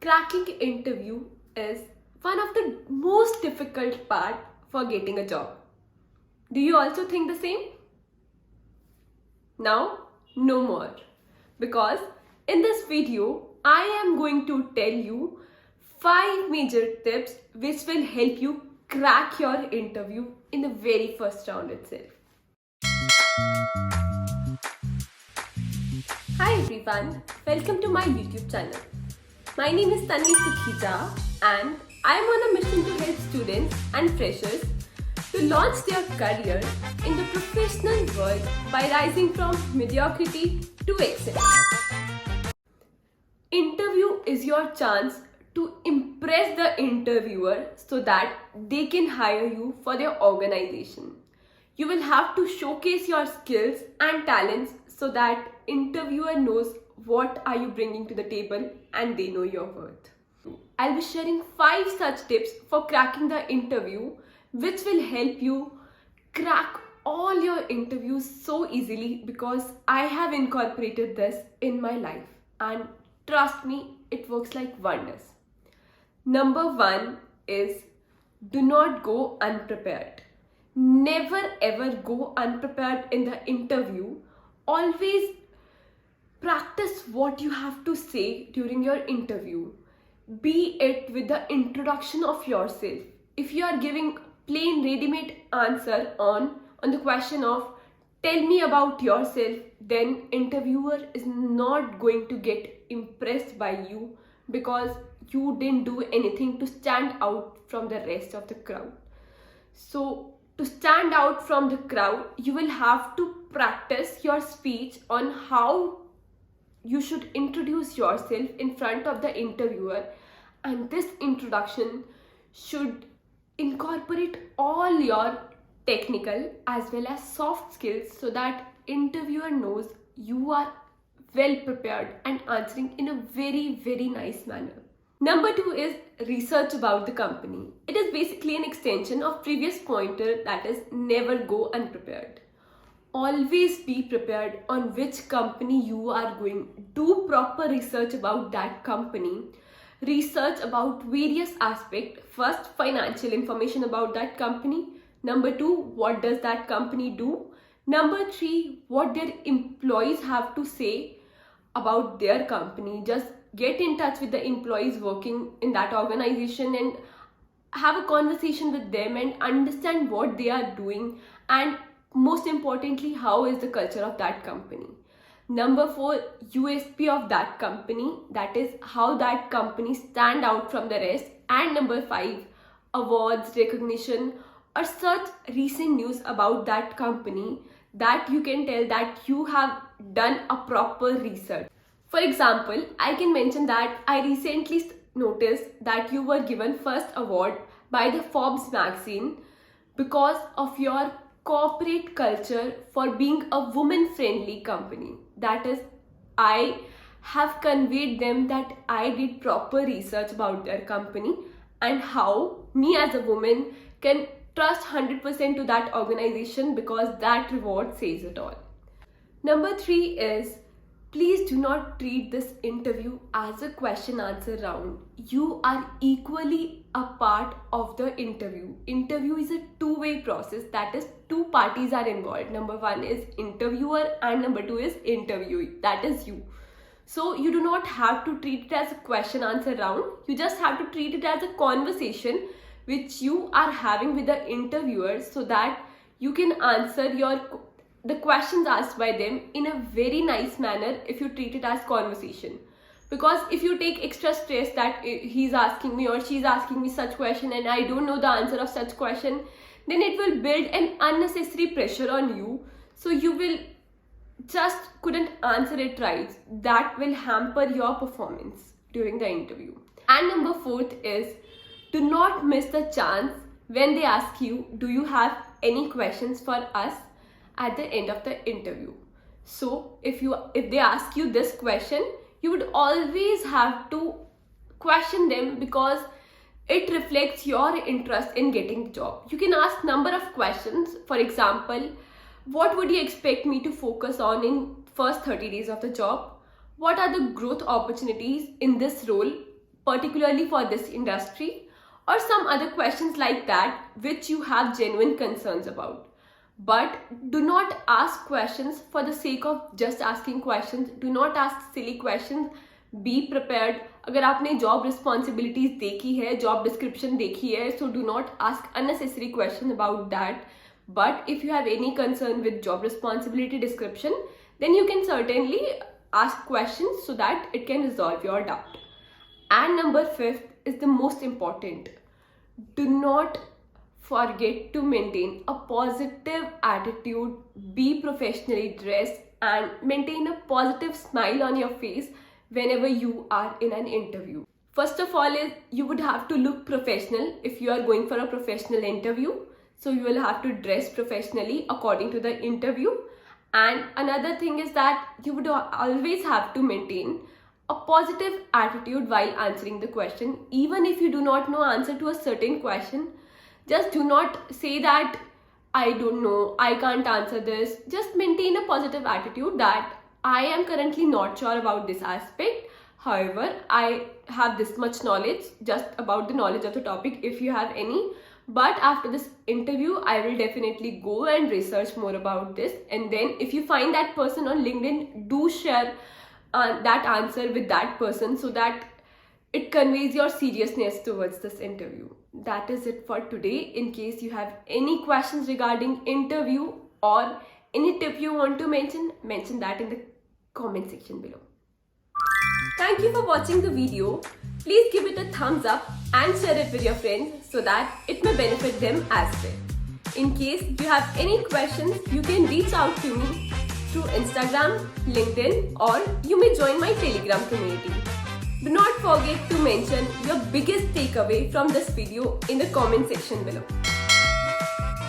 Cracking interview is one of the most difficult part for getting a job. Do you also think the same? Now, no more. Because in this video, I am going to tell you 5 major tips which will help you crack your interview in the very first round itself. Hi everyone, welcome to my YouTube channel. My name is Tanvi Sukhija and I am on a mission to help students and freshers to launch their career in the professional world by rising from mediocrity to excellence. Interview is your chance to impress the interviewer so that they can hire you for their organization. You will have to showcase your skills and talents so that interviewer knows what are you bringing to the table and they know your worth. I'll be sharing 5 such tips for cracking the interview which will help you crack all your interviews so easily because I have incorporated this in my life and trust me, it works like wonders. Number 1 is do not go unprepared. Never ever go unprepared in the interview. Always practice what you have to say during your interview. Be it with the introduction of yourself. If you are giving plain ready-made answer on the question of tell me about yourself, then interviewer is not going to get impressed by you because you didn't do anything to stand out from the rest of the crowd. So to stand out from the crowd, you will have to practice your speech on how you should introduce yourself in front of the interviewer, and this introduction should incorporate all your technical as well as soft skills so that interviewer knows you are well prepared and answering in a very nice manner. Number 2 is research about the company. It is basically an extension of previous pointer, that is never go unprepared. Always be prepared on which company you are going. Do proper research about that company. Research about various aspects. First, financial information about that company. Number 2, what does that company do? Number 3, what their employees have to say about their company. Just get in touch with the employees working in that organization and have a conversation with them and understand what they are doing, and most importantly, how is the culture of that company. Number 4, USP of that company, that is how that company stand out from the rest. And number 5, awards, recognition or such recent news about that company that you can tell that you have done a proper research. For example, I can mention that I recently noticed that you were given first award by the Forbes magazine because of your corporate culture for being a woman-friendly company. That is, I have conveyed them that I did proper research about their company and how me as a woman can trust 100% to that organization because that reward says it all. Number 3 is please do not treat this interview as a question answer round. You are equally a part of the interview. Interview is a two-way process, that is 2 parties are involved. Number 1 is interviewer and number 2 is interviewee, that is you. So you do not have to treat it as a question answer round. You just have to treat it as a conversation which you are having with the interviewer so that you can answer the questions asked by them in a very nice manner if you treat it as conversation. Because if you take extra stress that he's asking me or she's asking me such question and I don't know the answer of such question, then it will build an unnecessary pressure on you. So you will just couldn't answer it right. That will hamper your performance during the interview. And number 4th is do not miss the chance when they ask you, do you have any questions for us at the end of the interview. So if they ask you this question, you would always have to question them because it reflects your interest in getting the job. You can ask number of questions. For example, what would you expect me to focus on in first 30 days of the job? What are the growth opportunities in this role particularly for this industry, or some other questions like that which you have genuine concerns about. But do not ask questions for the sake of just asking questions. Do not ask silly questions. Be prepared. अगर आपने job responsibilities देखी है, job description देखी है, so do not ask unnecessary questions about that. But if you have any concern with job responsibility description, then you can certainly ask questions so that it can resolve your doubt. And number 5 is the most important. Do not forget to maintain a positive attitude, be professionally dressed, and maintain a positive smile on your face whenever you are in an interview. First of all is you would have to look professional if you are going for a professional interview. So you will have to dress professionally according to the interview. And another thing is that you would always have to maintain a positive attitude while answering the question. Even if you do not know answer to a certain question, just do not say that I don't know, I can't answer this. Just maintain a positive attitude that I am currently not sure about this aspect. However, I have this much knowledge just about the knowledge of the topic if you have any. But after this interview, I will definitely go and research more about this. And then if you find that person on LinkedIn, do share that answer with that person so that it conveys your seriousness towards this interview. That is it for today. In case you have any questions regarding interview or any tip you want to mention that in the comment section below. Thank you for watching the video. Please give it a thumbs up and share it with your friends so that it may benefit them as well. In case you have any questions, you can reach out to me through Instagram, LinkedIn, or you may join my Telegram community. Do not forget to mention your biggest takeaway from this video in the comment section below.